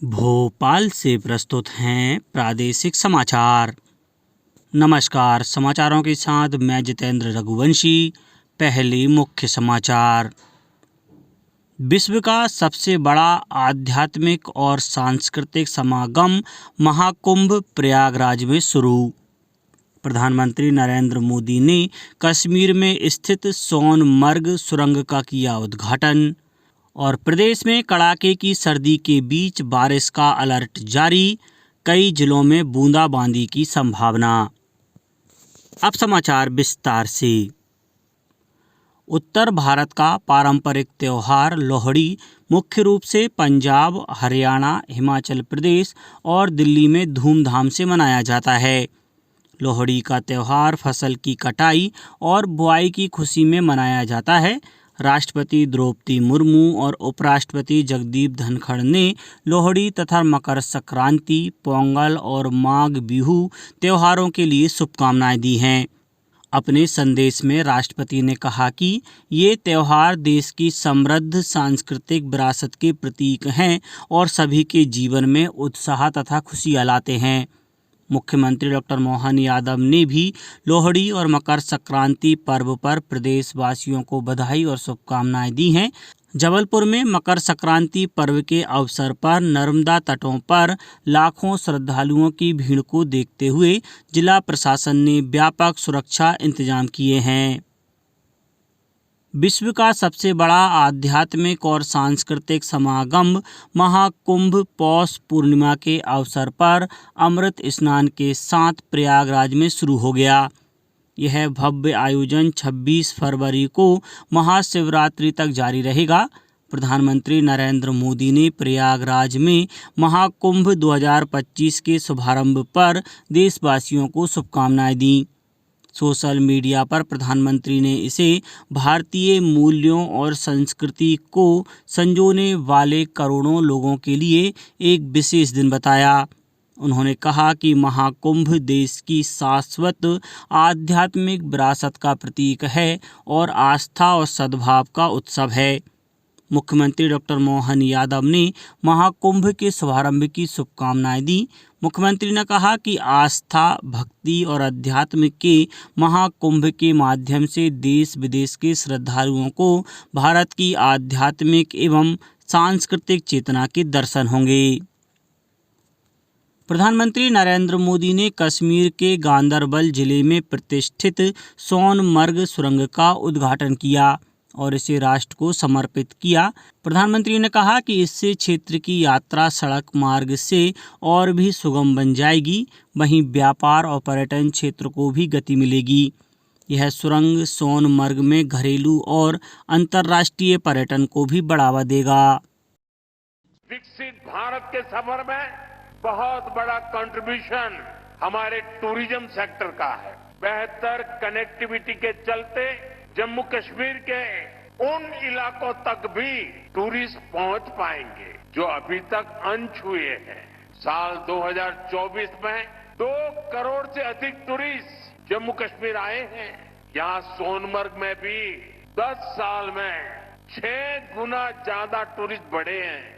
भोपाल से प्रस्तुत हैं प्रादेशिक समाचार। नमस्कार, समाचारों के साथ मैं जितेंद्र रघुवंशी। पहले मुख्य समाचार। विश्व का सबसे बड़ा आध्यात्मिक और सांस्कृतिक समागम महाकुंभ प्रयागराज में शुरू। प्रधानमंत्री नरेंद्र मोदी ने कश्मीर में स्थित सोनमर्ग सुरंग का किया उद्घाटन। और प्रदेश में कड़ाके की सर्दी के बीच बारिश का अलर्ट जारी, कई जिलों में बूंदाबांदी की संभावना। अब समाचार विस्तार से। उत्तर भारत का पारंपरिक त्यौहार लोहड़ी मुख्य रूप से पंजाब, हरियाणा, हिमाचल प्रदेश और दिल्ली में धूमधाम से मनाया जाता है। लोहड़ी का त्यौहार फसल की कटाई और बुआई की खुशी में मनाया जाता है। राष्ट्रपति द्रौपदी मुर्मू और उपराष्ट्रपति जगदीप धनखड़ ने लोहड़ी तथा मकर संक्रांति, पोंगल और माघ बिहू त्योहारों के लिए शुभकामनाएं दी हैं। अपने संदेश में राष्ट्रपति ने कहा कि ये त्यौहार देश की समृद्ध सांस्कृतिक विरासत के प्रतीक हैं और सभी के जीवन में उत्साह तथा खुशियां लाते हैं। मुख्यमंत्री डॉक्टर मोहन यादव ने भी लोहड़ी और मकर संक्रांति पर्व पर प्रदेशवासियों को बधाई और शुभकामनाएं दी हैं। जबलपुर में मकर संक्रांति पर्व के अवसर पर नर्मदा तटों पर लाखों श्रद्धालुओं की भीड़ को देखते हुए जिला प्रशासन ने व्यापक सुरक्षा इंतजाम किए हैं। विश्व का सबसे बड़ा आध्यात्मिक और सांस्कृतिक समागम महाकुंभ पौष पूर्णिमा के अवसर पर अमृत स्नान के साथ प्रयागराज में शुरू हो गया। यह भव्य आयोजन 26 फरवरी को महाशिवरात्रि तक जारी रहेगा। प्रधानमंत्री नरेंद्र मोदी ने प्रयागराज में महाकुंभ 2025 के शुभारंभ पर देशवासियों को शुभकामनाएं दी। सोशल मीडिया पर प्रधानमंत्री ने इसे भारतीय मूल्यों और संस्कृति को संजोने वाले करोड़ों लोगों के लिए एक विशेष दिन बताया। उन्होंने कहा कि महाकुंभ देश की शाश्वत आध्यात्मिक विरासत का प्रतीक है और आस्था और सद्भाव का उत्सव है। मुख्यमंत्री डॉक्टर मोहन यादव ने महाकुंभ के शुभारंभ की शुभकामनाएं दी। मुख्यमंत्री ने कहा कि आस्था, भक्ति और अध्यात्म के महाकुंभ के माध्यम से देश विदेश के श्रद्धालुओं को भारत की आध्यात्मिक एवं सांस्कृतिक चेतना के दर्शन होंगे। प्रधानमंत्री नरेंद्र मोदी ने कश्मीर के गांदरबल जिले में प्रतिष्ठित सोनमर्ग सुरंग का उद्घाटन किया और इसे राष्ट्र को समर्पित किया। प्रधानमंत्री ने कहा कि इससे क्षेत्र की यात्रा सड़क मार्ग से और भी सुगम बन जाएगी, वहीं व्यापार और पर्यटन क्षेत्र को भी गति मिलेगी। यह सुरंग सोनमर्ग में घरेलू और अंतर्राष्ट्रीय पर्यटन को भी बढ़ावा देगा। विकसित भारत के सफर में बहुत बड़ा कंट्रीब्यूशन हमारे टूरिज्म सेक्टर का है। बेहतर कनेक्टिविटी के चलते जम्मू कश्मीर के उन इलाकों तक भी टूरिस्ट पहुंच पाएंगे जो अभी तक अनछुए हैं। साल 2024 में 2 करोड़ से अधिक टूरिस्ट जम्मू कश्मीर आए हैं। यहां सोनमर्ग में भी 10 साल में 6 गुना ज्यादा टूरिस्ट बढ़े हैं।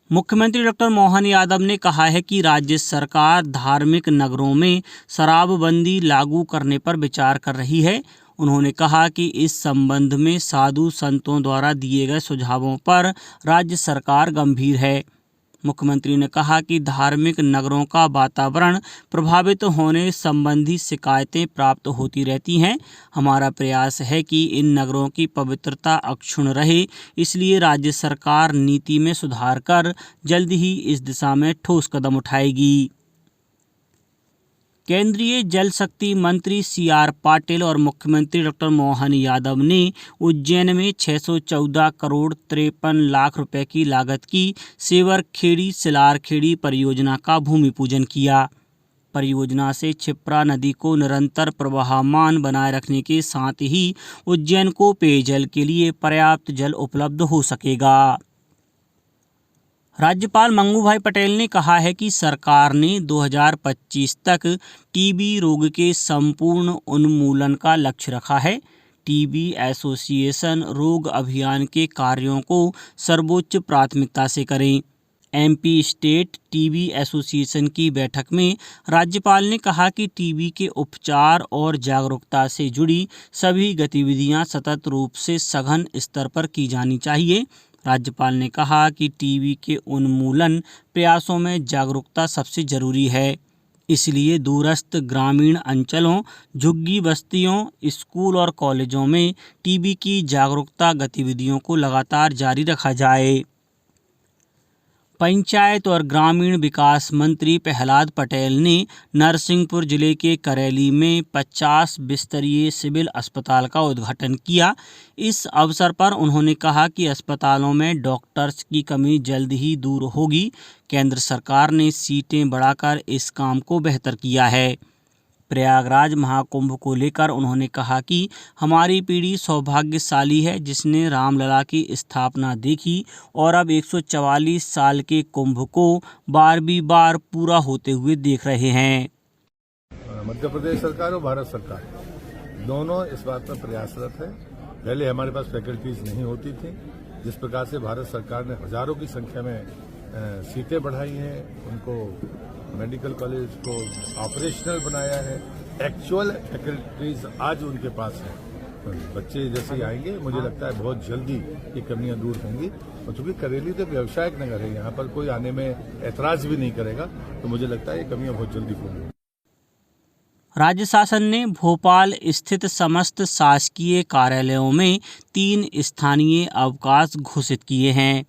मुख्यमंत्री डॉक्टर मोहन यादव ने कहा है कि राज्य सरकार धार्मिक नगरों में शराबबंदी लागू करने पर विचार कर रही है। उन्होंने कहा कि इस संबंध में साधु संतों द्वारा दिए गए सुझावों पर राज्य सरकार गंभीर है। मुख्यमंत्री ने कहा कि धार्मिक नगरों का वातावरण प्रभावित होने संबंधी शिकायतें प्राप्त होती रहती हैं। हमारा प्रयास है कि इन नगरों की पवित्रता अक्षुण्ण रहे, इसलिए राज्य सरकार नीति में सुधार कर जल्द ही इस दिशा में ठोस कदम उठाएगी। केंद्रीय जल शक्ति मंत्री CR पाटिल और मुख्यमंत्री डॉक्टर मोहन यादव ने उज्जैन में 614 करोड़ 53 लाख रुपए की लागत की सेवरखेड़ी सिलारखेड़ी परियोजना का भूमि पूजन किया। परियोजना से क्षिप्रा नदी को निरंतर प्रवाहमान बनाए रखने के साथ ही उज्जैन को पेयजल के लिए पर्याप्त जल उपलब्ध हो सकेगा। राज्यपाल मंगू भाई पटेल ने कहा है कि सरकार ने 2025 तक टीबी रोग के संपूर्ण उन्मूलन का लक्ष्य रखा है। टीबी एसोसिएशन रोग अभियान के कार्यों को सर्वोच्च प्राथमिकता से करें। एमपी स्टेट टीबी एसोसिएशन की बैठक में राज्यपाल ने कहा कि टीबी के उपचार और जागरूकता से जुड़ी सभी गतिविधियां सतत रूप से सघन स्तर पर की जानी चाहिए। राज्यपाल ने कहा कि टीबी के उन्मूलन प्रयासों में जागरूकता सबसे जरूरी है, इसलिए दूरस्थ ग्रामीण अंचलों, झुग्गी बस्तियों, स्कूल और कॉलेजों में टीबी की जागरूकता गतिविधियों को लगातार जारी रखा जाए। पंचायत और ग्रामीण विकास मंत्री प्रहलाद पटेल ने नरसिंहपुर जिले के करेली में 50 बिस्तरीय सिविल अस्पताल का उद्घाटन किया। इस अवसर पर उन्होंने कहा कि अस्पतालों में डॉक्टर्स की कमी जल्द ही दूर होगी। केंद्र सरकार ने सीटें बढ़ाकर इस काम को बेहतर किया है। प्रयागराज महाकुंभ को लेकर उन्होंने कहा कि हमारी पीढ़ी सौभाग्यशाली है जिसने रामलला की स्थापना देखी और अब 144 साल के कुंभ को 12वीं बार पूरा होते हुए देख रहे हैं। मध्य प्रदेश सरकार और भारत सरकार दोनों इस बात पर प्रयासरत है। पहले हमारे पास फैकल्टीज नहीं होती थी, जिस प्रकार से भारत सरकार ने हजारों की संख्या में सीटें बढ़ाई हैं, उनको मेडिकल कॉलेज को ऑपरेशनल बनाया है, एक्चुअल फैकल्टीज आज उनके पास है। बच्चे जैसे ही आएंगे मुझे लगता है बहुत जल्दी ये कमियां दूर होंगी। और चूंकि करेली तो व्यावसायिक नगर है, यहाँ पर कोई आने में ऐतराज भी नहीं करेगा, तो मुझे लगता है ये कमियां बहुत जल्दी होंगी। राज्य शासन ने भोपाल स्थित समस्त शासकीय कार्यालयों में 3 स्थानीय अवकाश घोषित किए हैं।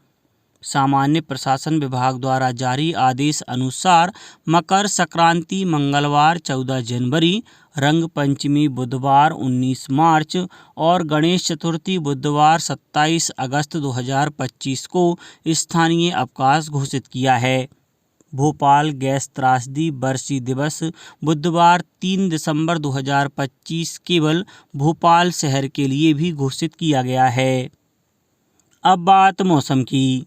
सामान्य प्रशासन विभाग द्वारा जारी आदेश अनुसार मकर संक्रांति मंगलवार 14 जनवरी, रंग पंचमी बुधवार 19 मार्च और गणेश चतुर्थी बुधवार 27 अगस्त 2025 को स्थानीय अवकाश घोषित किया है। भोपाल गैस त्रासदी बरसी दिवस बुधवार 3 दिसंबर 2025 केवल भोपाल शहर के लिए भी घोषित किया गया है। अब बात मौसम की।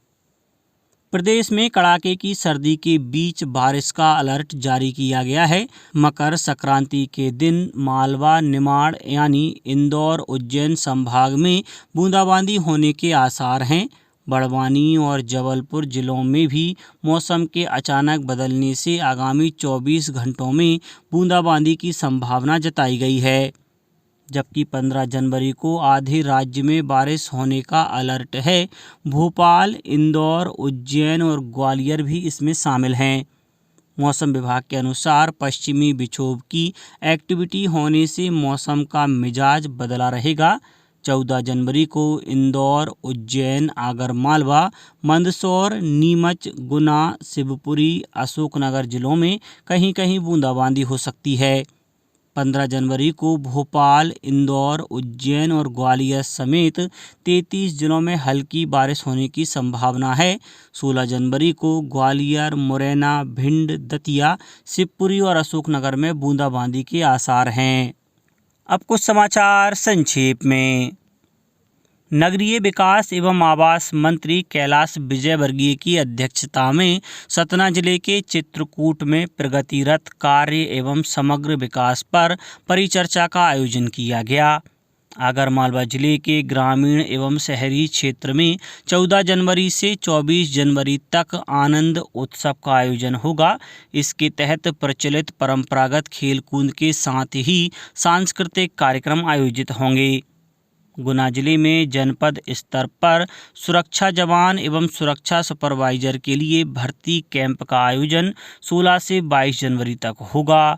प्रदेश में कड़ाके की सर्दी के बीच बारिश का अलर्ट जारी किया गया है। मकर संक्रांति के दिन मालवा, निमाड़ यानी इंदौर, उज्जैन संभाग में बूंदाबांदी होने के आसार हैं। बड़वानी और जबलपुर जिलों में भी मौसम के अचानक बदलने से आगामी 24 घंटों में बूंदाबांदी की संभावना जताई गई है, जबकि 15 जनवरी को आधे राज्य में बारिश होने का अलर्ट है। भोपाल, इंदौर, उज्जैन और ग्वालियर भी इसमें शामिल हैं। मौसम विभाग के अनुसार पश्चिमी विक्षोभ की एक्टिविटी होने से मौसम का मिजाज बदला रहेगा। 14 जनवरी को इंदौर, उज्जैन, आगरमालवा, मंदसौर, नीमच, गुना, शिवपुरी, अशोकनगर जिलों में कहीं कहीं बूंदाबांदी हो सकती है। 15 जनवरी को भोपाल, इंदौर, उज्जैन और ग्वालियर समेत 33 जिलों में हल्की बारिश होने की संभावना है। 16 जनवरी को ग्वालियर, मुरैना, भिंड, दतिया, शिवपुरी और अशोकनगर में बूंदाबांदी के आसार हैं। अब कुछ समाचार संक्षेप में। नगरीय विकास एवं आवास मंत्री कैलाश विजयवर्गीय की अध्यक्षता में सतना जिले के चित्रकूट में प्रगतिरत कार्य एवं समग्र विकास पर परिचर्चा का आयोजन किया गया। आगरमालवा जिले के ग्रामीण एवं शहरी क्षेत्र में 14 जनवरी से 24 जनवरी तक आनंद उत्सव का आयोजन होगा। इसके तहत प्रचलित परंपरागत खेलकूद के साथ ही सांस्कृतिक कार्यक्रम आयोजित होंगे। गुना जिले में जनपद स्तर पर सुरक्षा जवान एवं सुरक्षा सुपरवाइजर के लिए भर्ती कैंप का आयोजन 16 से 22 जनवरी तक होगा।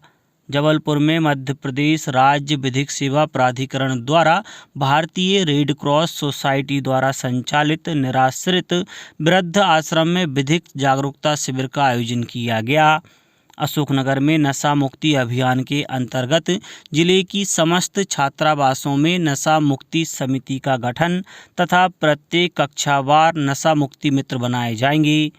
जबलपुर में मध्य प्रदेश राज्य विधिक सेवा प्राधिकरण द्वारा भारतीय रेड क्रॉस सोसाइटी द्वारा संचालित निराश्रित वृद्ध आश्रम में विधिक जागरूकता शिविर का आयोजन किया गया। अशोकनगर में नशा मुक्ति अभियान के अंतर्गत जिले की समस्त छात्रावासों में नशा मुक्ति समिति का गठन तथा प्रत्येक कक्षावार नशा मुक्ति मित्र बनाए जाएंगे।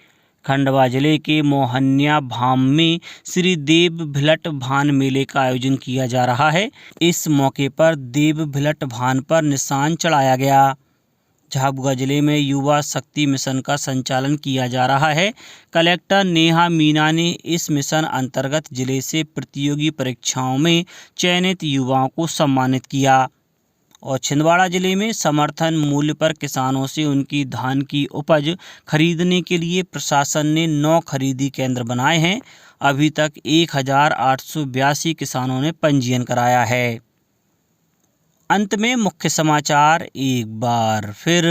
खंडवा जिले के मोहनिया भाम में श्री देव भिलट भान मेले का आयोजन किया जा रहा है। इस मौके पर देव भिलट भान पर निशान चढ़ाया गया। झाबुआ जिले में युवा शक्ति मिशन का संचालन किया जा रहा है। कलेक्टर नेहा मीना ने इस मिशन अंतर्गत जिले से प्रतियोगी परीक्षाओं में चयनित युवाओं को सम्मानित किया। और छिंदवाड़ा जिले में समर्थन मूल्य पर किसानों से उनकी धान की उपज खरीदने के लिए प्रशासन ने 9 खरीदी केंद्र बनाए हैं। अभी तक 1882 किसानों ने पंजीयन कराया है। अंत में मुख्य समाचार एक बार फिर।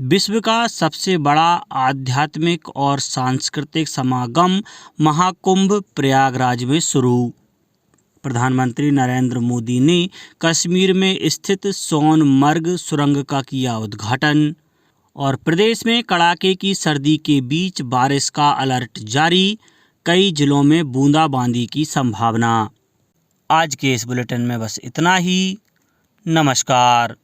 विश्व का सबसे बड़ा आध्यात्मिक और सांस्कृतिक समागम महाकुंभ प्रयागराज में शुरू। प्रधानमंत्री नरेंद्र मोदी ने कश्मीर में स्थित सोनमर्ग सुरंग का किया उद्घाटन। और प्रदेश में कड़ाके की सर्दी के बीच बारिश का अलर्ट जारी, कई जिलों में बूंदाबांदी की संभावना। आज के इस बुलेटिन में बस इतना ही। नमस्कार।